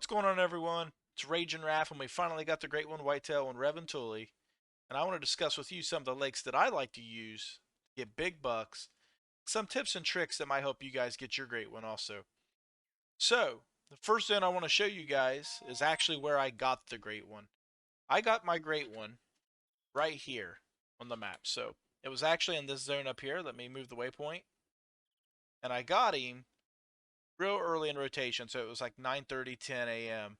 What's going on, everyone? It's Raging Raff, and we finally got the great one whitetail in Revontuli. And I want to discuss with you some of the lakes that I like to use to get big bucks, some tips and tricks that might help you guys get your great one also. So, the first thing I want to show you guys is actually where I got the great one. I got my great one right here on the map. So, it was actually in this zone up here. Let me move the waypoint. And I got him real early in rotation, so it was like 9:30, 10 a.m.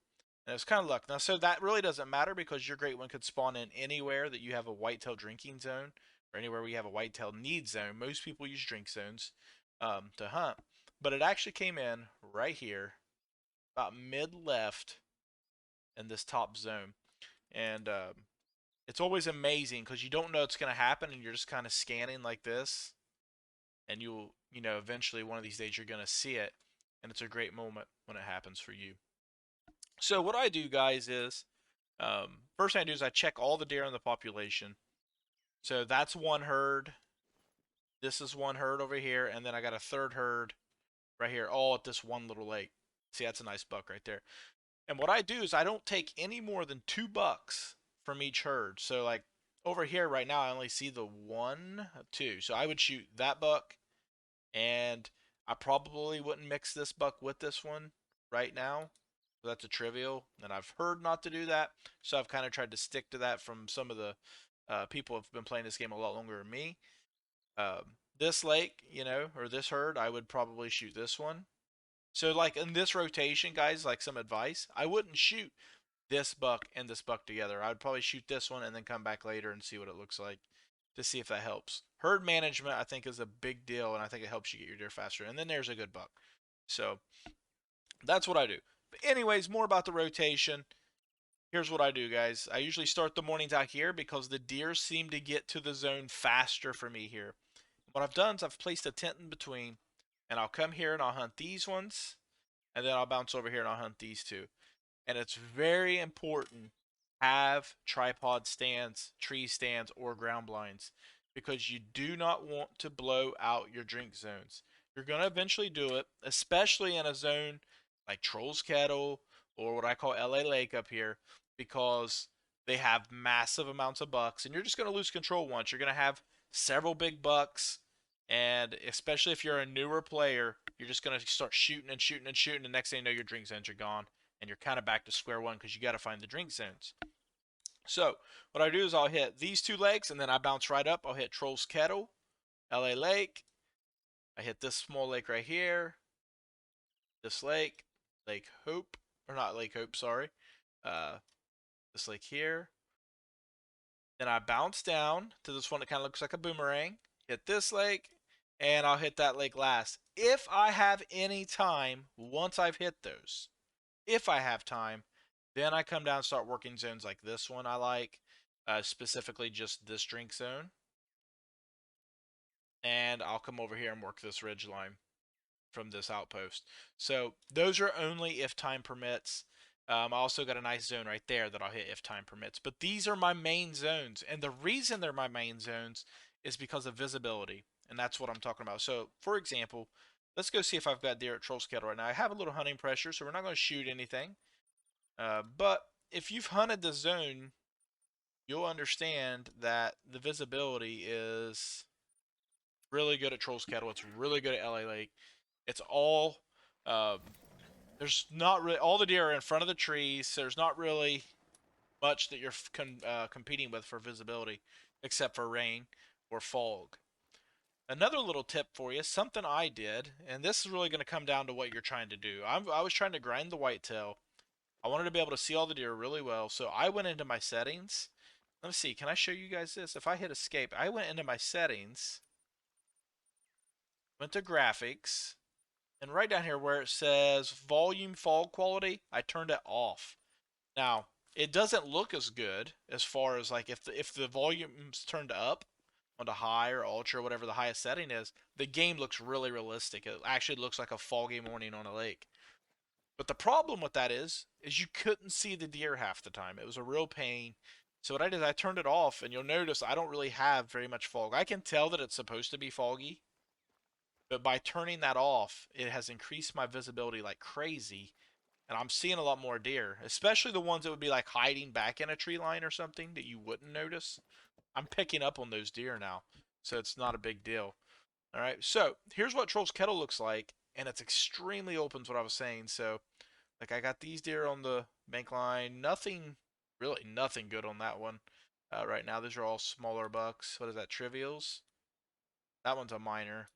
And it was kind of luck. Now, so that really doesn't matter because your great one could spawn in anywhere that you have a whitetail drinking zone or anywhere where you have a whitetail need zone. Most people use drink zones to hunt, but it actually came in right here, about mid left in this top zone, and it's always amazing because you don't know what's going to happen, and you're just kind of scanning like this, and you'll eventually one of these days you're going to see it, and it's a great moment when it happens for you. So what I do, guys, is first thing I do is I check all the deer in the population. So that's one herd. This is one herd over here, and then I got a third herd right here, all at this one little lake. See, that's a nice buck right there. And what I do is I don't take any more than 2 bucks from each herd. So like over here right now, I only see the 1, 2. So I would shoot that buck, and I probably wouldn't mix this buck with this one right now. So that's a trivial, and I've heard not to do that, so I've kind of tried to stick to that from some of the people who have been playing this game a lot longer than me. This lake, or this herd, I would probably shoot this one. So like in this rotation, guys, like some advice, I wouldn't shoot this buck and this buck together. I'd probably shoot this one and then come back later and see what it looks like to see if that helps. Herd management, I think, is a big deal, and I think it helps you get your deer faster. And then there's a good buck. So that's what I do. But anyways, more about the rotation. Here's what I do, guys. I usually start the mornings out here because the deer seem to get to the zone faster for me here. What I've done is I've placed a tent in between, and I'll come here and I'll hunt these ones, and then I'll bounce over here and I'll hunt these two. And it's very important to have tripod stands, tree stands, or ground blinds because you do not want to blow out your drink zones. You're going to eventually do it, especially in a zone like Trolls Kettle or what I call LA Lake up here, because they have massive amounts of bucks, and you're just going to lose control once. You're going to have several big bucks, and especially if you're a newer player, you're just going to start shooting and shooting and shooting. The next thing you know, your drink zones are gone, and you're kind of back to square one because you got to find the drink zones. So what I do is I'll hit these 2 lakes, and then I bounce right up. I'll hit Trolls Kettle, LA Lake. I hit this small lake right here. This lake, Lake Hope, or not Lake Hope, sorry. This lake here. Then I bounce down to this one that kind of looks like a boomerang. Hit this lake, and I'll hit that lake last. If I have any time, once I've hit those, if I have time, then I come down and start working zones like this one I like, specifically just this drink zone. And I'll come over here and work this ridge line from this outpost. So those are only if time permits. I also got a nice zone right there that I'll hit if time permits. But these are my main zones. And the reason they're my main zones is because of visibility. And that's what I'm talking about. So, for example, let's go see if I've got deer at Trolls Kettle right now. I have a little hunting pressure, so we're not going to shoot anything. But if you've hunted the zone, you'll understand that the visibility is really good at Trolls Kettle. It's really good at LA Lake. It's all there's not really all the deer are in front of the trees. So there's not really much that you're competing with for visibility, except for rain or fog. Another little tip for you, something I did, and this is really going to come down to what you're trying to do. I was trying to grind the whitetail. I wanted to be able to see all the deer really well, so I went into my settings. Let me see, can I show you guys this? If I hit escape, I went into my settings, went to graphics, and right down here where it says volume fog quality, I turned it off. Now, it doesn't look as good as far as like if the volume's turned up onto high or ultra, whatever the highest setting is, the game looks really realistic. It actually looks like a foggy morning on a lake. But the problem with that is you couldn't see the deer half the time. It was a real pain. So what I did is I turned it off, and you'll notice I don't really have very much fog. I can tell that it's supposed to be foggy, but by turning that off, it has increased my visibility like crazy. And I'm seeing a lot more deer, especially the ones that would be like hiding back in a tree line or something that you wouldn't notice. I'm picking up on those deer now, so it's not a big deal. All right, so here's what Troll's Kettle looks like, and it's extremely open, is what I was saying. So, like, I got these deer on the bank line. Nothing, really, nothing good on that one right now. These are all smaller bucks. What is that? Trivials. That one's a minor,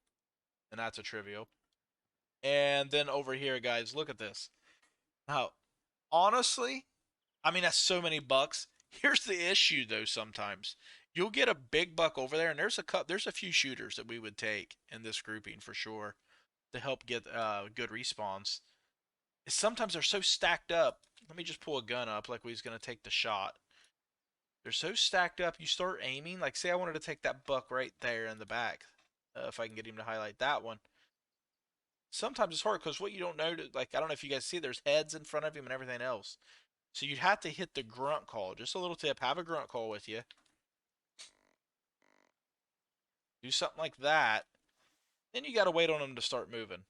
and that's a trivial. And then over here, guys, look at this. Now, honestly, I mean, that's so many bucks. Here's the issue, though. Sometimes you'll get a big buck over there, and there's a few shooters that we would take in this grouping for sure to help get good respawns. Sometimes they're so stacked up. Let me just pull a gun up like we was gonna take the shot. They're so stacked up. You start aiming. Like, say I wanted to take that buck right there in the back. If I can get him to highlight that one. Sometimes it's hard because what you don't know, like, I don't know if you guys see, there's heads in front of him and everything else. So you'd have to hit the grunt call. Just a little tip: have a grunt call with you. Do something like that. Then you got to wait on them to start moving,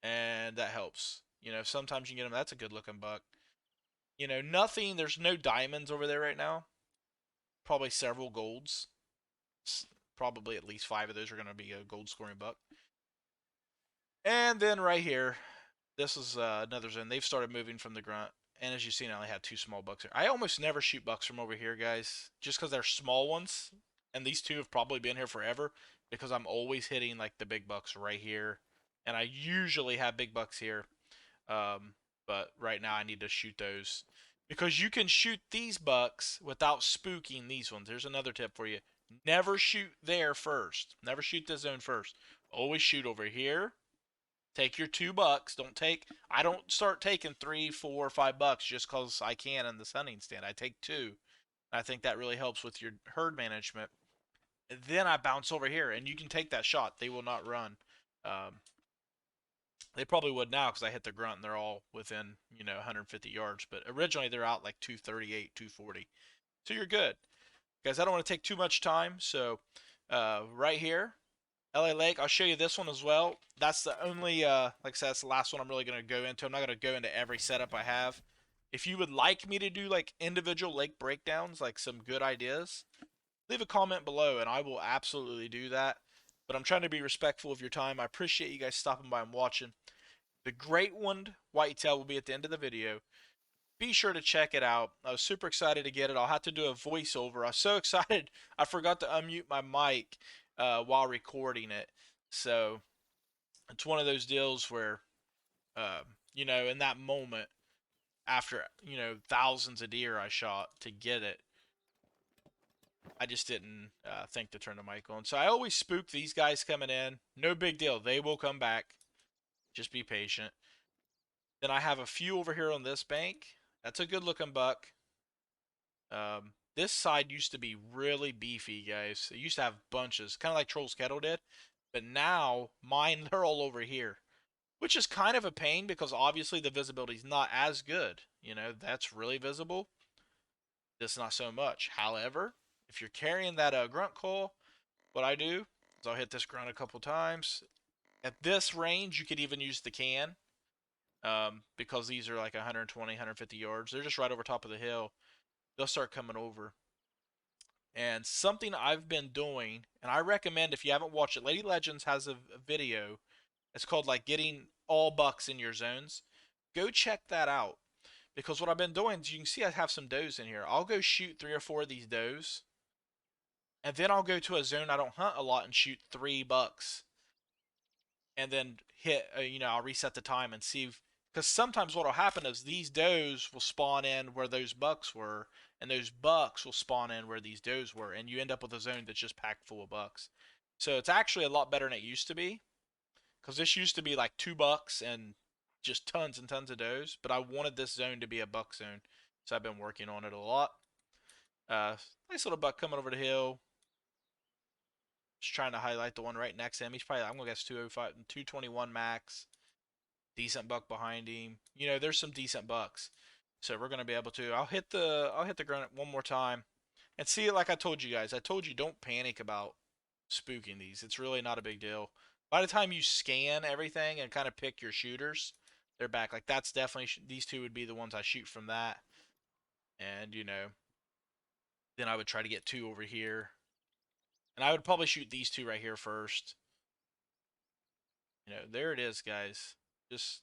and that helps. You know, sometimes you get them. That's a good looking buck. You know, nothing. There's no diamonds over there right now. Probably several golds. Probably at least 5 of those are going to be a gold scoring buck. And then right here, this is another zone. They've started moving from the grunt. And as you see, I only had 2 small bucks here. I almost never shoot bucks from over here, guys, just because they're small ones. And these 2 have probably been here forever because I'm always hitting like the big bucks right here. And I usually have big bucks here. But right now I need to shoot those because you can shoot these bucks without spooking these ones. There's another tip for you. Never shoot there first. Never shoot this zone first. Always shoot over here. Take your 2 bucks. I don't start taking 3, 4, 5 bucks just because I can in the hunting stand. I take 2. I think that really helps with your herd management. And then I bounce over here, and you can take that shot. They will not run. They probably would now because I hit the grunt and they're all within, 150 yards. But originally they're out like 238, 240. So you're good. Guys, I don't want to take too much time. So right here, LA Lake, I'll show you this one as well. That's the only, like I said, that's the last one I'm really going to go into. I'm not going to go into every setup I have. If you would like me to do like individual lake breakdowns, like some good ideas, leave a comment below and I will absolutely do that. But I'm trying to be respectful of your time. I appreciate you guys stopping by and watching. The great one whitetail will be at the end of the video. Be sure to check it out. I was super excited to get it. I'll have to do a voiceover. I was so excited I forgot to unmute my mic while recording it. So it's one of those deals where, in that moment, after, thousands of deer I shot to get it, I just didn't think to turn the mic on. So I always spook these guys coming in. No big deal. They will come back. Just be patient. Then I have a few over here on this bank. That's a good looking buck. This side used to be really beefy, guys. It used to have bunches, kind of like Troll's Kettle did. But now, mine, they're all over here. Which is kind of a pain because obviously the visibility is not as good. That's really visible. This not so much. However, if you're carrying that grunt call, what I do is I'll hit this grunt a couple times. At this range, you could even use the can. Because these are like 120, 150 yards. They're just right over top of the hill. They'll start coming over. And something I've been doing, and I recommend if you haven't watched it, Lady Legends has a video. It's called like getting all bucks in your zones. Go check that out. Because what I've been doing is you can see I have some does in here. I'll go shoot 3 or 4 of these does. And then I'll go to a zone I don't hunt a lot and shoot 3 bucks. And then hit, I'll reset the time and see. Because sometimes what will happen is these does will spawn in where those bucks were, and those bucks will spawn in where these does were, and you end up with a zone that's just packed full of bucks. So it's actually a lot better than it used to be. Because this used to be like 2 bucks and just tons and tons of does. But I wanted this zone to be a buck zone. So I've been working on it a lot. Nice little buck coming over the hill. Just trying to highlight the one right next to him. He's probably, I'm going to guess 205, 221 max. Decent buck behind him. There's some decent bucks. So we're going to be able to, I'll hit the grunt one more time. And see, like I told you guys, I told you don't panic about spooking these. It's really not a big deal. By the time you scan everything and kind of pick your shooters, they're back. Like that's definitely these two would be the ones I shoot from that, and then I would try to get two over here, and I would probably shoot these two right here first. There it is, guys. Just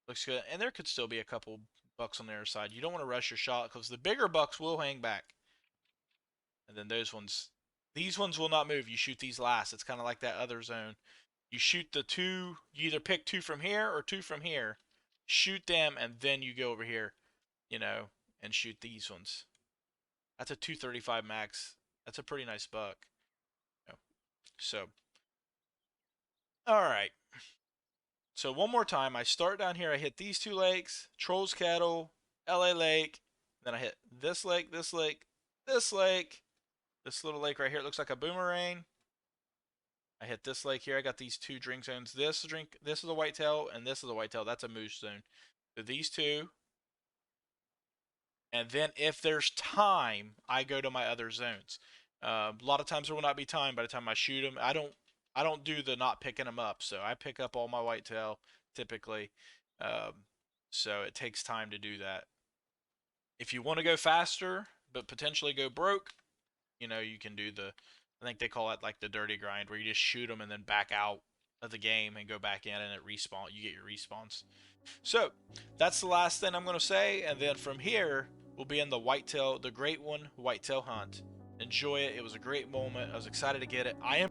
looks good, and there could still be a couple bucks on the other side. You don't want to rush your shot because the bigger bucks will hang back, and then these ones will not move. You shoot these last. It's kind of like that other zone. You shoot the two. You either pick two from here or two from here. Shoot them, and then you go over here, and shoot these ones. That's a 235 max. That's a pretty nice buck. So, all right. So one more time, I start down here. I hit these two lakes, Trolls Kettle, LA Lake. Then I hit this lake, this lake, this lake, this little lake right here. It looks like a boomerang. I hit this lake here. I got these two drink zones. This is a whitetail, and this is a whitetail. That's a moose zone. So these two, and then if there's time, I go to my other zones. A lot of times there will not be time by the time I shoot them. I don't do the not picking them up, so I pick up all my whitetail typically. So it takes time to do that. If you want to go faster but potentially go broke, you can do I think they call it like the dirty grind, where you just shoot them and then back out of the game and go back in and it respawn. You get your respawns. So that's the last thing I'm going to say, and then from here we'll be in the Great One whitetail hunt. Enjoy it. It was a great moment. I was excited to get it. I am